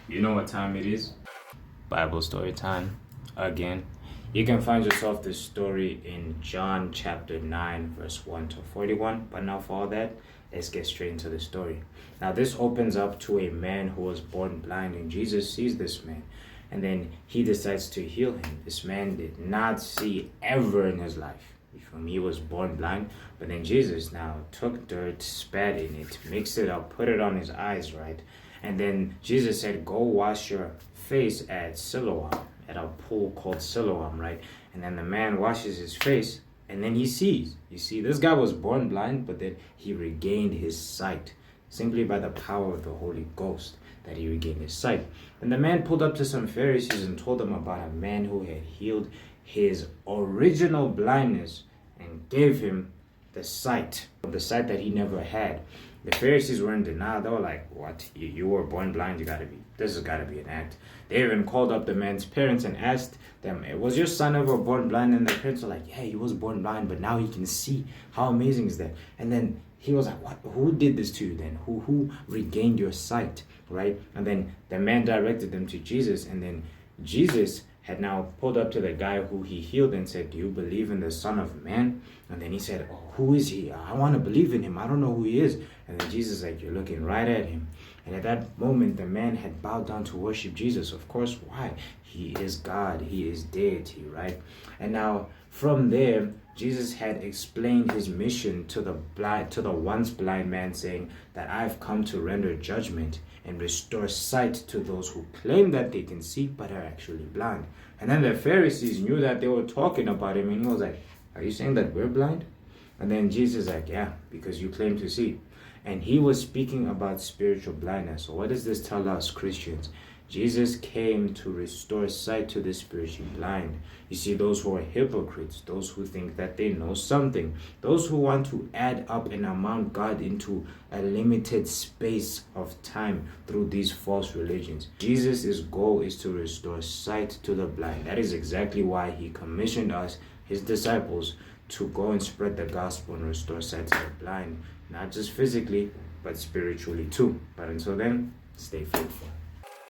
You know what time it is? Bible story time again. You can find yourself this story in John chapter 9, verse 1 to 41. But now, for all that, let's get straight into the story. Now, this opens up to a man who was born blind, and Jesus sees this man, and then he decides to heal him. This man did not see ever in his life. From he was born blind, but then Jesus now took dirt, spat in it, mixed it up, put it on his eyes, right? And then Jesus said, go wash your face at Siloam, at a pool called Siloam, right? And then the man washes his face, and then he sees. You see, this guy was born blind, but then he regained his sight simply by the power of the Holy Ghost, that he regained his sight. And the man pulled up to some Pharisees and told them about a man who had healed his original blindness and gave him the sight that he never had. The Pharisees were in denial. They were like, what? You were born blind? This has got to be an act. They even called up the man's parents and asked them, was your son ever born blind? And the parents were like, yeah, he was born blind, but now he can see. How amazing is that? And then he was like, what? Who did this to you then? Who regained your sight, right? And then the man directed them to Jesus, and then Jesus had now pulled up to the guy who he healed and said, do you believe in the Son of Man? And then he said, oh, who is he? I want to believe in him. I don't know who he is. And then Jesus said, you're looking right at him. And at that moment, the man had bowed down to worship Jesus. Of course, why? He is God. He is deity, right? And now from there, Jesus had explained his mission to the once blind man, saying that I've come to render judgment and restore sight to those who claim that they can see but are actually blind. And then the Pharisees knew that they were talking about him, and he was like, are you saying that we're blind? And then Jesus was like, yeah, because you claim to see. And he was speaking about spiritual blindness. So what does this tell us, Christians? Jesus came to restore sight to the spiritually blind. You see, those who are hypocrites, those who think that they know something, those who want to add up and amount God into a limited space of time through these false religions. Jesus' goal is to restore sight to the blind. That is exactly why he commissioned us, his disciples, to go and spread the gospel and restore sight to the blind, not just physically, but spiritually too. But until then, stay faithful.